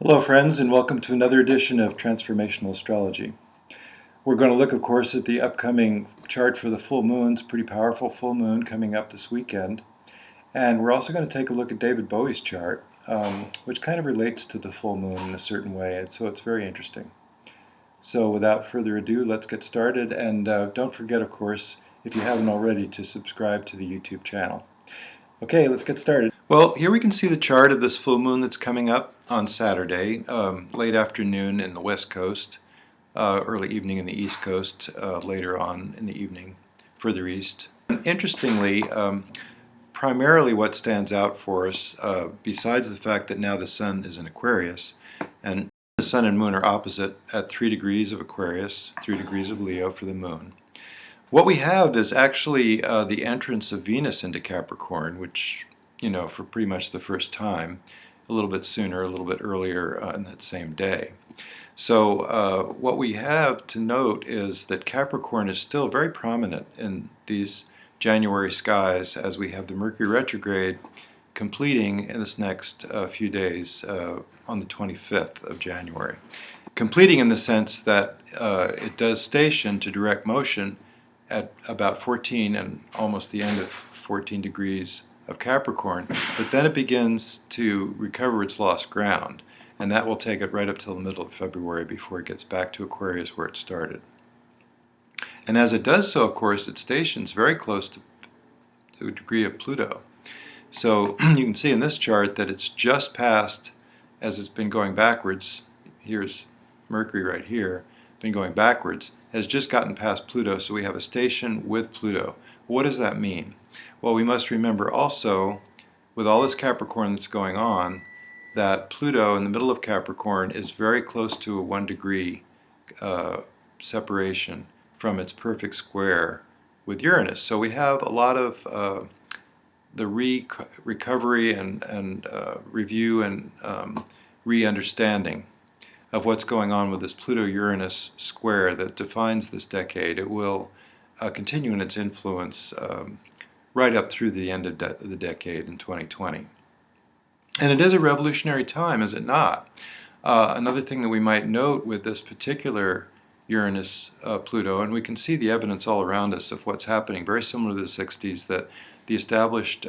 Hello friends, and welcome to another edition of Transformational Astrology. We're going to look, of course, at the upcoming chart for the full moon. It's a pretty powerful full moon coming up this weekend. And we're also going to take a look at David Bowie's chart, which kind of relates to the full moon in a certain way, and so it's very interesting. So without further ado, let's get started, and don't forget, of course, if you haven't already, to subscribe to the YouTube channel. Okay, let's get started. Well, here we can see the chart of this full moon that's coming up on Saturday, late afternoon in the West Coast, early evening in the East Coast, later on in the evening further east. Interestingly, primarily what stands out for us, besides the fact that now the Sun is in Aquarius, and the Sun and Moon are opposite at 3 degrees of Aquarius, 3 degrees of Leo for the Moon. What we have is actually the entrance of Venus into Capricorn, which, for pretty much the first time, a little bit sooner, a little bit earlier in that same day. So what we have to note is that Capricorn is still very prominent in these January skies as we have the Mercury retrograde completing in this next few days on the 25th of January. Completing in the sense that it does station to direct motion at about 14 and almost the end of 14 degrees of Capricorn, but then it begins to recover its lost ground, and that will take it right up till the middle of February before it gets back to Aquarius where it started. And as it does so, of course, it stations very close to a degree of Pluto. So you can see in this chart that it's just passed, as it's been going backwards, here's Mercury right here, been going backwards, has just gotten past Pluto, so we have a station with Pluto. What does that mean? Well, we must remember also, with all this Capricorn that's going on, that Pluto in the middle of Capricorn is very close to a 1 degree separation from its perfect square with Uranus. So we have a lot of the recovery and review and re-understanding of what's going on with this Pluto-Uranus square that defines this decade. It will continue in its influence right up through the end of the decade in 2020. And it is a revolutionary time, is it not? Another thing that we might note with this particular Uranus-Pluto, and we can see the evidence all around us of what's happening, very similar to the 60s, that the established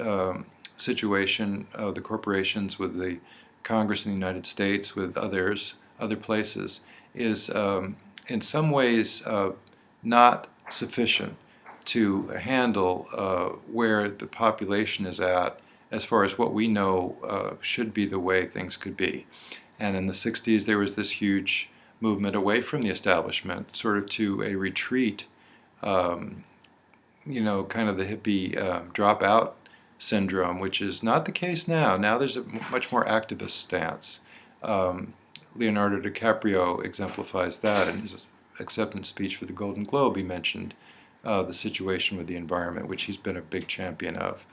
situation of the corporations with the Congress in the United States, with other places, is in some ways not sufficient to handle where the population is at as far as what we know should be the way things could be. And in the 60s there was this huge movement away from the establishment, sort of to a retreat, kind of the hippie dropout syndrome, which is not the case now. Now there's a much more activist stance. Leonardo DiCaprio exemplifies that in his acceptance speech for the Golden Globe. He mentioned the situation with the environment, which he's been a big champion of.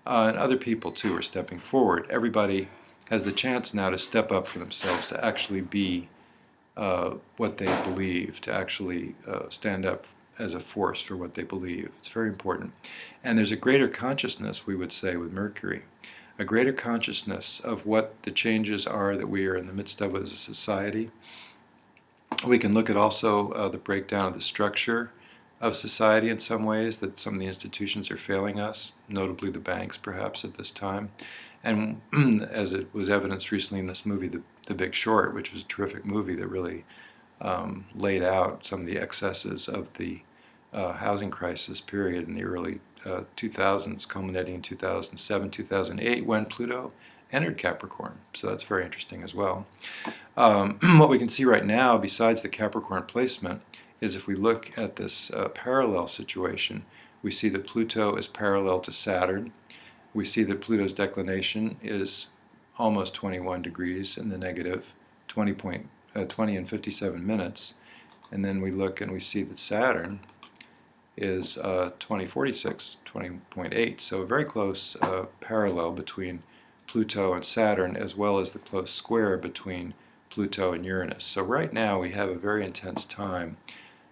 And other people, too, are stepping forward. Everybody has the chance now to step up for themselves, to actually be what they believe, to actually stand up as a force for what they believe. It's very important. And there's a greater consciousness, we would say, with Mercury. A greater consciousness of what the changes are that we are in the midst of as a society. We can look at also the breakdown of the structure of society in some ways, that some of the institutions are failing us, notably the banks perhaps at this time. And as it was evidenced recently in this movie, The Big Short, which was a terrific movie that really laid out some of the excesses of the housing crisis period in the early 2000s, culminating in 2007, 2008, when Pluto entered Capricorn. So that's very interesting as well. What we can see right now, besides the Capricorn placement, is if we look at this parallel situation, we see that Pluto is parallel to Saturn. We see that Pluto's declination is almost 21 degrees in the negative, 20 and 57 minutes. And then we look and we see that Saturn is 2046, 20.8. So a very close parallel between Pluto and Saturn, as well as the close square between Pluto and Uranus. So right now we have a very intense time.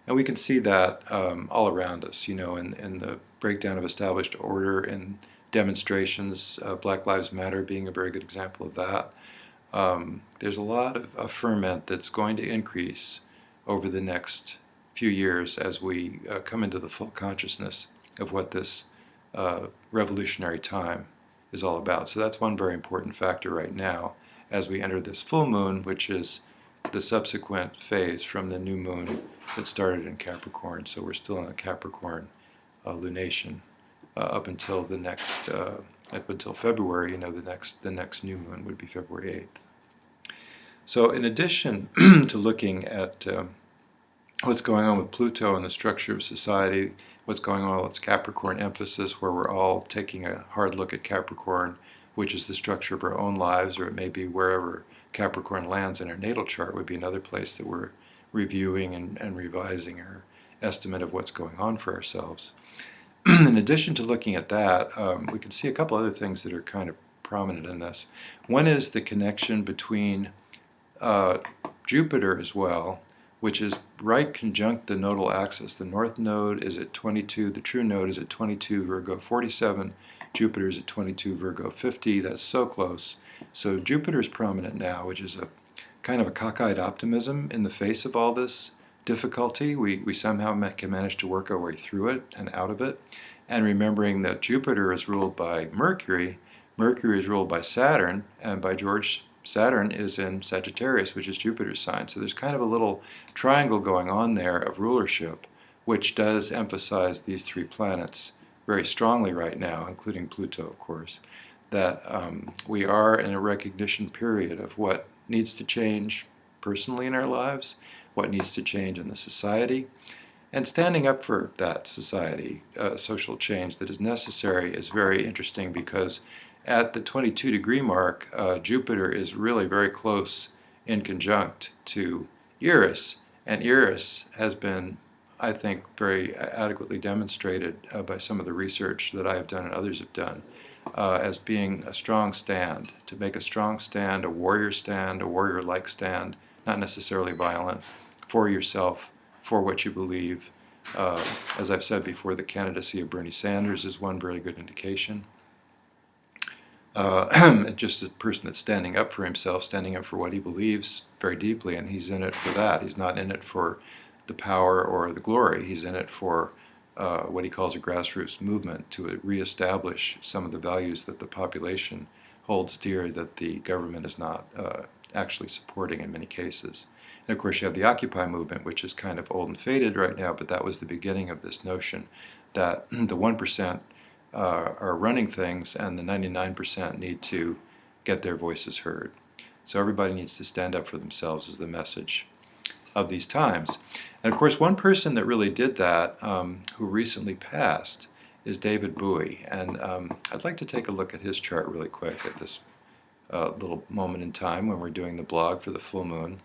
And we can see that all around us, in the breakdown of established order, in demonstrations, Black Lives Matter being a very good example of that. there's a lot of ferment that's going to increase over the next few years as we come into the full consciousness of what this revolutionary time is all about. So that's one very important factor right now as we enter this full moon, which is the subsequent phase from the new moon that started in Capricorn. So we're still in a Capricorn lunation up until the next, up until February. The next new moon would be February 8th. So in addition to looking at what's going on with Pluto and the structure of society, what's going on with its Capricorn emphasis, where we're all taking a hard look at Capricorn, which is the structure of our own lives, or it may be wherever Capricorn lands in our natal chart would be another place that we're reviewing and revising our estimate of what's going on for ourselves. In addition to looking at that, we can see a couple other things that are kind of prominent in this. One is the connection between Jupiter as well, which is right conjunct the nodal axis. The north node is at 22, the true node is at 22 Virgo 47, Jupiter is at 22 Virgo 50. That's so close. So Jupiter is prominent now, which is a kind of a cockeyed optimism in the face of all this difficulty. We somehow can manage to work our way through it and out of it. And remembering that Jupiter is ruled by Mercury, Mercury is ruled by Saturn, and by George, Saturn is in Sagittarius, which is Jupiter's sign. So there's kind of a little triangle going on there of rulership, which does emphasize these three planets very strongly right now, including Pluto, of course, that we are in a recognition period of what needs to change personally in our lives, what needs to change in the society, and standing up for that society, social change that is necessary is very interesting because at the 22-degree mark, Jupiter is really very close in conjunct to Eris, and Eris has been, I think, very adequately demonstrated by some of the research that I have done and others have done as being a strong stand, to make a strong stand, a warrior-like stand, not necessarily violent, for yourself, for what you believe. As I've said before, the candidacy of Bernie Sanders is one very good indication. Just a person that's standing up for himself, standing up for what he believes very deeply, and he's in it for that. He's not in it for the power or the glory. He's in it for what he calls a grassroots movement to reestablish some of the values that the population holds dear that the government is not actually supporting in many cases. And of course you have the Occupy movement, which is kind of old and faded right now, but that was the beginning of this notion that the 1% are running things and the 99% need to get their voices heard. So everybody needs to stand up for themselves is the message of these times. And of course one person that really did that, who recently passed, is David Bowie. And I'd like to take a look at his chart really quick at this little moment in time when we're doing the blog for the full moon.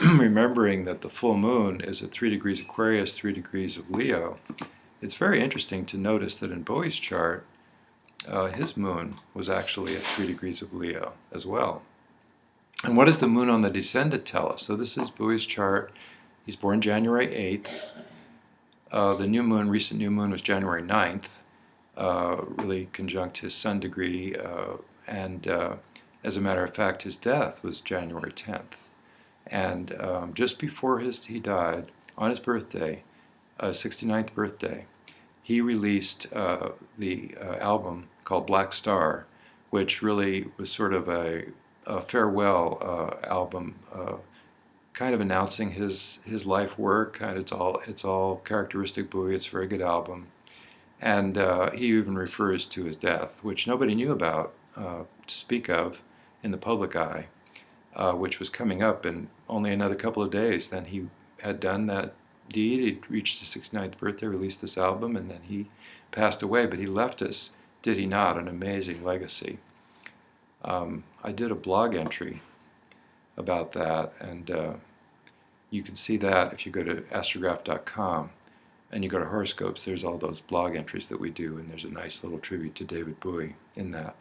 Remembering that the full moon is at 3 degrees Aquarius, 3 degrees of Leo, it's very interesting to notice that in Bowie's chart, his moon was actually at 3 degrees of Leo as well. And what does the moon on the descendant tell us? So this is Bowie's chart. He's born January 8th. The new moon, recent new moon, was January 9th, really conjunct his sun degree, and as a matter of fact, his death was January 10th. And just before he died, on his birthday, 69th birthday, he released the album called Black Star, which really was sort of a farewell album, kind of announcing his life work, and it's all characteristic Bowie. It's a very good album, and he even refers to his death, which nobody knew about to speak of in the public eye, which was coming up in only another couple of days. Then he had done that deed. He reached his 69th birthday, released this album, and then he passed away. But he left us, did he not, an amazing legacy. I did a blog entry about that, and you can see that if you go to astrograph.com and you go to horoscopes. There's all those blog entries that we do, and there's a nice little tribute to David Bowie in that.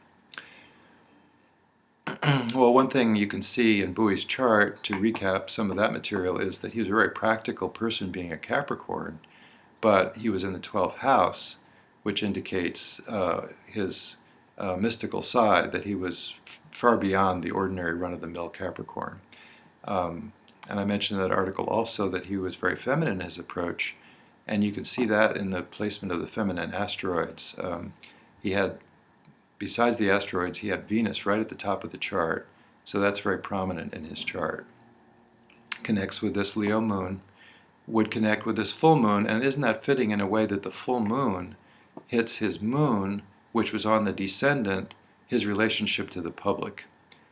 Well, one thing you can see in Bowie's chart, to recap some of that material, is that he was a very practical person, being a Capricorn, but he was in the 12th house, which indicates his mystical side, that he was far beyond the ordinary run-of-the-mill Capricorn. And I mentioned in that article also that he was very feminine in his approach, and you can see that in the placement of the feminine asteroids. He had, besides the asteroids, he had Venus right at the top of the chart, so that's very prominent in his chart. Connects with this Leo moon, would connect with this full moon, and isn't that fitting in a way that the full moon hits his moon, which was on the descendant, his relationship to the public.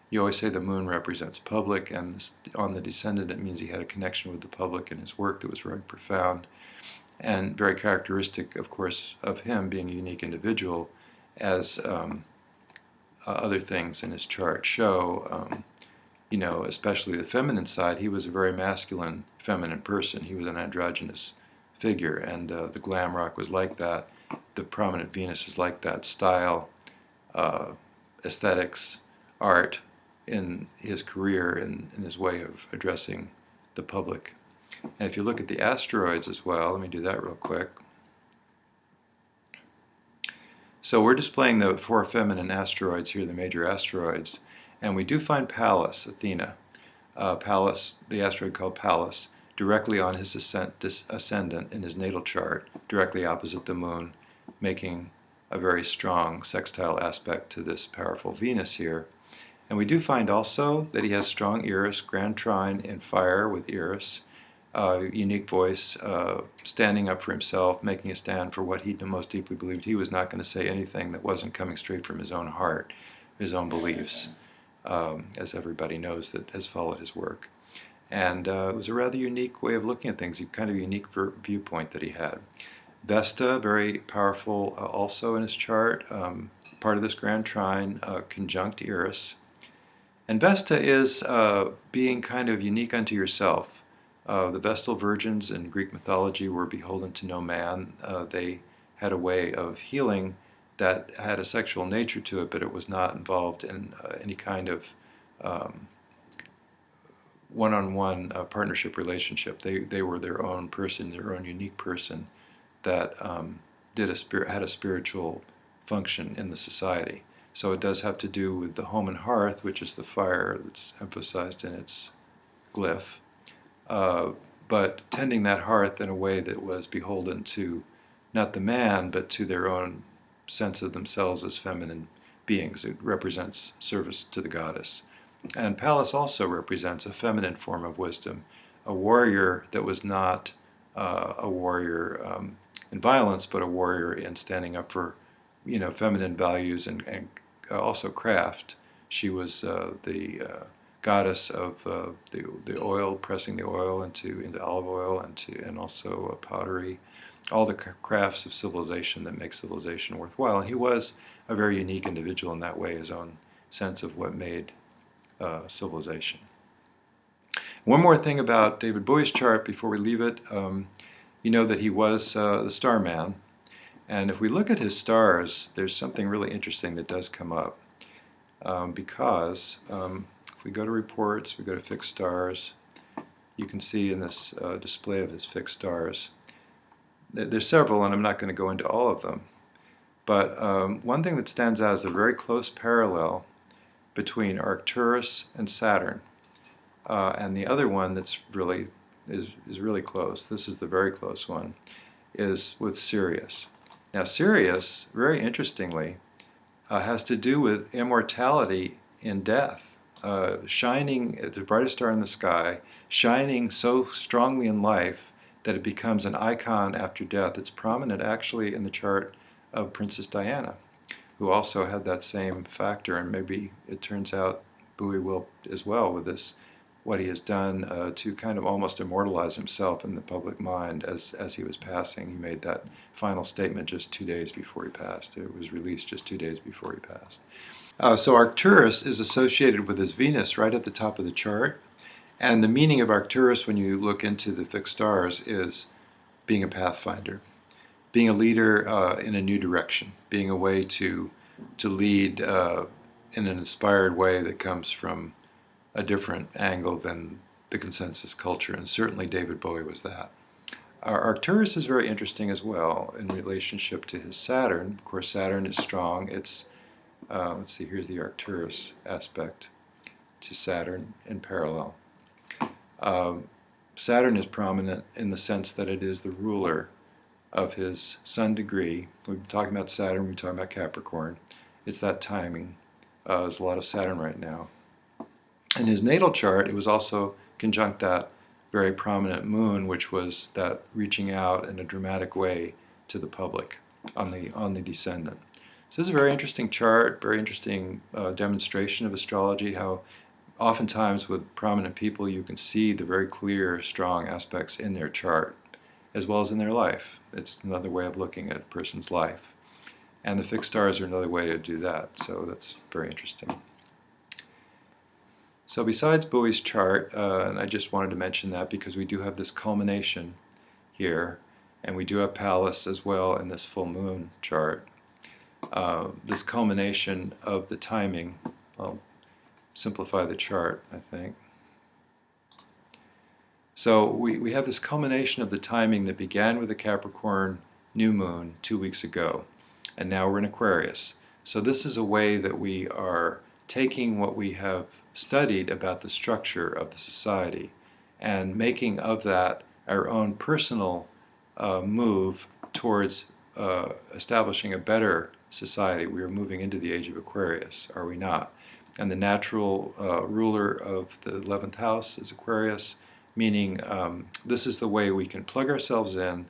You always say the moon represents public, and on the descendant it means he had a connection with the public in his work that was very profound and very characteristic, of course, of him being a unique individual, as other things in his chart show. Especially the feminine side, he was a very masculine, feminine person. He was an androgynous figure, and the glam rock was like that. The prominent Venus is like that. Style, aesthetics, art in his career and in his way of addressing the public. And if you look at the asteroids as well, let me do that real quick. So we're displaying the 4 feminine asteroids here, the major asteroids, and we do find Pallas, Athena, Pallas, the asteroid called Pallas, directly on his ascendant in his natal chart, directly opposite the moon, making a very strong sextile aspect to this powerful Venus here. And we do find also that he has strong Eris, grand trine in fire with Eris, unique voice, standing up for himself, making a stand for what he most deeply believed. He was not going to say anything that wasn't coming straight from his own heart, his own beliefs, as everybody knows that has followed his work. And it was a rather unique way of looking at things, a kind of unique viewpoint that he had. Vesta, very powerful also in his chart, part of this grand trine, conjunct Eris. And Vesta is being kind of unique unto yourself. The Vestal virgins in Greek mythology were beholden to no man. They had a way of healing that had a sexual nature to it, but it was not involved in any kind of one-on-one partnership relationship. They were their own person, their own unique person that had a spiritual function in the society. So it does have to do with the home and hearth, which is the fire that's emphasized in its glyph, but tending that hearth in a way that was beholden to not the man, but to their own sense of themselves as feminine beings. It represents service to the goddess. And Pallas also represents a feminine form of wisdom, a warrior that was not a warrior in violence, but a warrior in standing up for, feminine values and also craft. She was the goddess of the oil, pressing the oil into olive oil, and also pottery, all the crafts of civilization that make civilization worthwhile. And he was a very unique individual in that way, his own sense of what made civilization. One more thing about David Bowie's chart before we leave it. You know that he was the star man. And if we look at his stars, there's something really interesting that does come up. Because if we go to reports, we go to fixed stars, you can see in this display of his fixed stars, there's several, and I'm not going to go into all of them. But one thing that stands out is a very close parallel between Arcturus and Saturn. And the other one that's really is really close, this is the very close one, is with Sirius. Now Sirius, very interestingly, has to do with immortality in death, shining, the brightest star in the sky, shining so strongly in life that it becomes an icon after death. It's prominent actually in the chart of Princess Diana, who also had that same factor, and maybe it turns out Bowie will as well with this, what he has done to kind of almost immortalize himself in the public mind as he was passing. He made that final statement just 2 days before he passed. It was released just 2 days before he passed. So Arcturus is associated with his Venus right at the top of the chart. And the meaning of Arcturus when you look into the fixed stars is being a pathfinder, being a leader in a new direction, being a way to lead in an inspired way that comes from a different angle than the consensus culture, and certainly David Bowie was that. Arcturus is very interesting as well in relationship to his Saturn. Of course, Saturn is strong. It's let's see, here's the Arcturus aspect to Saturn in parallel. Saturn is prominent in the sense that it is the ruler of his sun degree. We've been talking about Saturn, we've been talking about Capricorn. It's that timing. There's a lot of Saturn right now. In his natal chart, it was also conjunct that very prominent moon, which was that reaching out in a dramatic way to the public on the descendant. So this is a very interesting chart, very interesting demonstration of astrology, how oftentimes with prominent people you can see the very clear, strong aspects in their chart, as well as in their life. It's another way of looking at a person's life. And the fixed stars are another way to do that, so that's very interesting. So besides Bowie's chart, and I just wanted to mention that because we do have this culmination here, and we do have Pallas as well in this full moon chart. This culmination of the timing, I'll simplify the chart, I think. So we have this culmination of the timing that began with the Capricorn new moon 2 weeks ago, and now we're in Aquarius. So this is a way that we are taking what we have studied about the structure of the society and making of that our own personal move towards establishing a better society. We are moving into the age of Aquarius, are we not? And the natural ruler of the 11th house is Aquarius, meaning this is the way we can plug ourselves in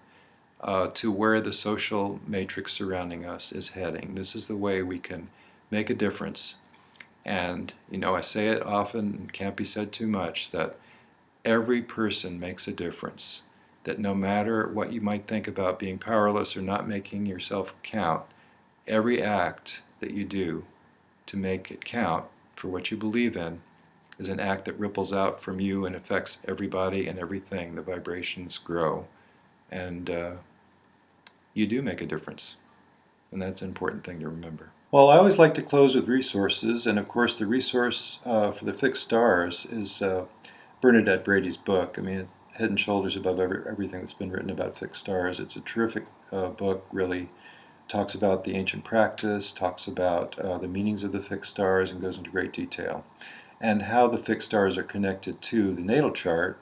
to where the social matrix surrounding us is heading. This is the way we can make a difference. And, you know, I say it often, and can't be said too much, that every person makes a difference. That no matter what you might think about being powerless or not making yourself count, every act that you do to make it count for what you believe in is an act that ripples out from you and affects everybody and everything. The vibrations grow, and you do make a difference. And that's an important thing to remember. Well, I always like to close with resources, and of course the resource for the fixed stars is Bernadette Brady's book. I mean, head and shoulders above everything that's been written about fixed stars. It's a terrific book, really. Talks about the ancient practice, talks about the meanings of the fixed stars, and goes into great detail. And how the fixed stars are connected to the natal chart.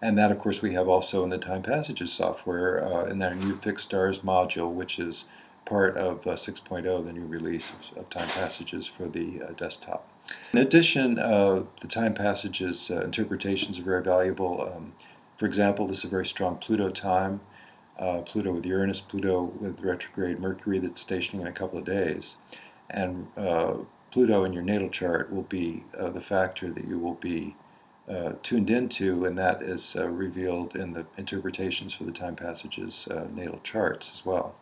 And that, of course, we have also in the Time Passages software, in our new fixed stars module, which is part of 6.0, the new release of Time Passages for the desktop. In addition, the Time Passages interpretations are very valuable. For example, this is a very strong Pluto time. Pluto with Uranus, Pluto with retrograde Mercury that's stationing in a couple of days. And Pluto in your natal chart will be the factor that you will be tuned into, and that is revealed in the interpretations for the Time Passages natal charts as well.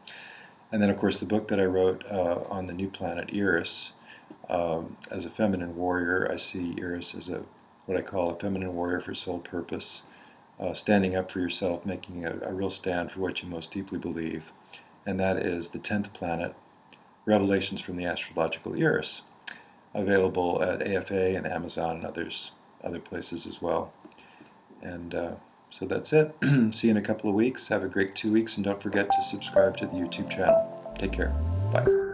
And then, of course, the book that I wrote on the new planet Eris. As a feminine warrior, I see Eris as what I call a feminine warrior for soul purpose, standing up for yourself, making a real stand for what you most deeply believe. And that is the 10th planet, Revelations from the Astrological Eris, available at AFA and Amazon and other places as well. And so that's it. See you in a couple of weeks. Have a great 2 weeks, and don't forget to subscribe to the YouTube channel. Take care. Bye.